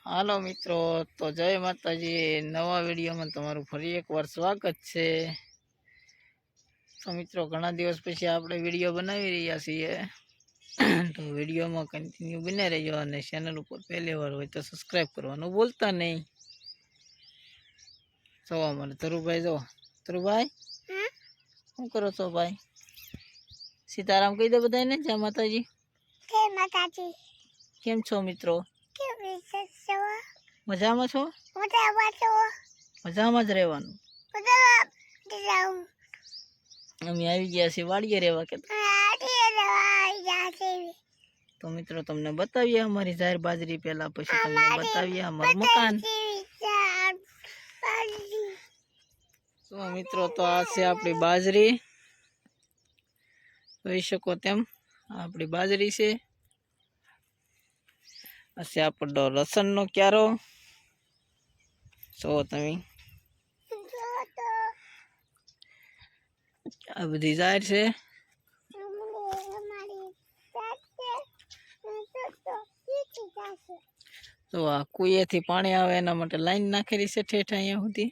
હાલો મિત્રો, તો જય માતાજી. નવા વિડીયોમાં તમારું ફરી એકવાર સ્વાગત છે. તો મિત્રો, ઘણા દિવસ પછી આપણે વિડીયો બનાવી રહ્યા છીએ, તો વિડીયોમાં કન્ટિન્યુ બને રહેજો અને ચેનલ ઉપર પહેલી વાર હોય તો સબસ્ક્રાઈબ કરવાનું ભૂલતા નહીં. તો અમારે ધરુભાઈ, જો ધરુભાઈ શું કરો છો ભાઈ? સીતારામ કહી દો બધાને. જય માતાજી. જય માતાજી. કેમ છો મિત્રો? મજામાં છો? મજામાં જ રહેવાનું. અમે આવી ગયા છીએ વાડીએ રહેવા કે. તો મિત્રો, તમને બતાવીએ અમારી જાહેર બાજરી, પહેલા પછી તમને બતાવીએ અમારું મકાન. તો મિત્રો, તો આ છે આપણી બાજરી, જોઈ શકો તેમ આપણી બાજરી છે. આ છે આપણો લસણનો ક્યારો, જો તમે. આ બધી જાહેર છે. તો આ કુએથી પાણી આવે એના માટે લાઈન નાખેલી છે ઠેઠ અહીંયા સુધી.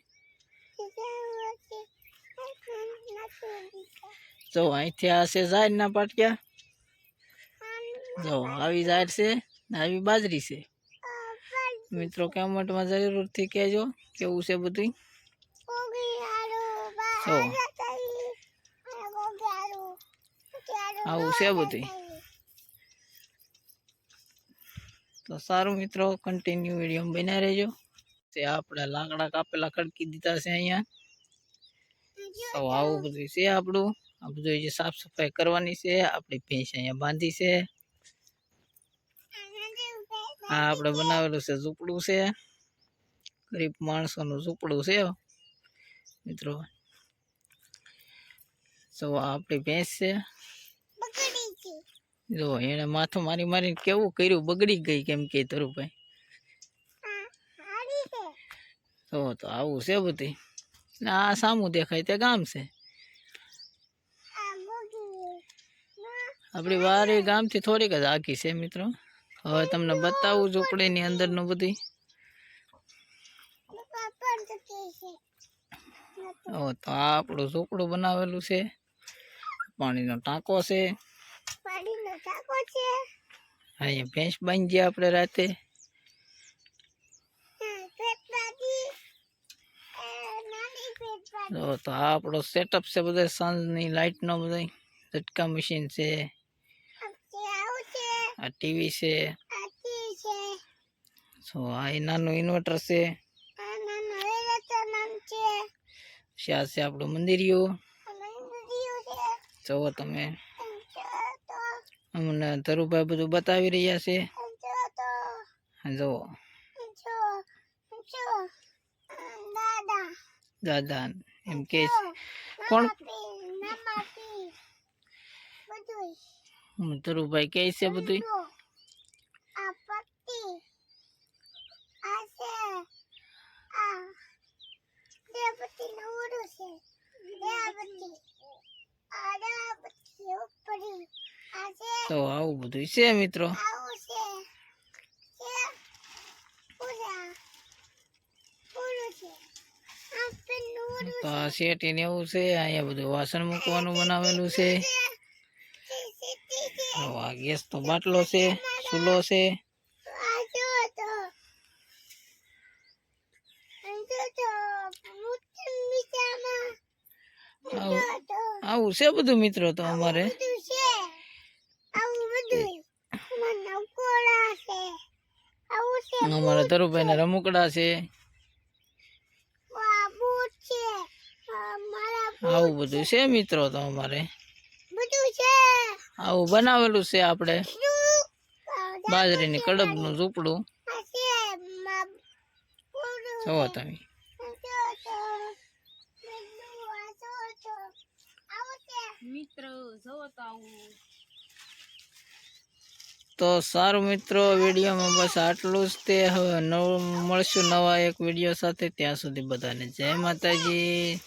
જો અહીંથી આ છે જાહેરના પાટિયા. જો આવી જાહેર છે ને આવી બાજરી છે. મિત્રો, કમેન્ટમાં જરૂરથી કહેજો કેવું છે બધું. જો આવું છે બધું. તો સારું મિત્રો, કન્ટિન્યુ વિડીયો બન્યા રહેજો. તે આપણે લાકડા કાપેલા ખડકી દીધા છે અહીંયા. તો આવું બધું છે આપણું. આ બધું જે સાફ સફાઈ કરવાની છે. આપણી ભેંસ અહીંયા બાંધી છે. આ આપણે બનાવેલું છે ઝૂંપડું છે, ગરીબ માણસોનું ઝૂંપડું છે મિત્રો. જો આપણી ભેંસ છે. જો એને માથું મારી મારીને કેવું કર્યું, બગડી ગઈ કેમ કે ધરુભાઈ. તો આવું છે બધું. આ સામું દેખાય તે ગામ છે. આપણી વારી ગામથી થોડીક જ આખી છે મિત્રો. હવે તમને બતાવું ઝૂંપડીની અંદરનું બધું. તો આ આપણું ઝૂંપડું બનાવેલું છે. પાણીનો ટાંકો છે. અહીંયા ભેંસ બાંધી ગયા આપણે રાતે. તો આ આપણો સેટઅપ છે બધા. સાંજની લાઇટનો બધા ઝટકા મશીન છે. આ ટીવી છે. આ નાનું ઇન્વર્ટર છે. આ છે આપણું મંદિરિયું. જુઓ તમે, અમને ધરુભાઈ બધું બતાવી રહ્યા છે. જુઓ દાદા એમ કે કોણ? ધરુભાઈ કે છે બધું. તો આવું બધું છે મિત્રો. તો આ શેટી ને એવું છે. અહીંયા બધું વાસણ મૂકવાનું બનાવેલું છે. આ ગેસ તો બાટલો છે, ચૂલો છે. આવું છે બધું મિત્રો. તો અમારે ધરુભાઈ ના રમકડા છે. આવું બધું છે મિત્રો. તો અમારે આવું બનાવેલું છે આપણે બાજરીની કડબનું ઝૂંપડું. જોવો તમે. તો સારું મિત્રો, વિડીયોમાં બસ આટલું જ તે. હવે મળશું નવા એક વિડીયો સાથે. ત્યાં સુધી બધાને જય માતાજી.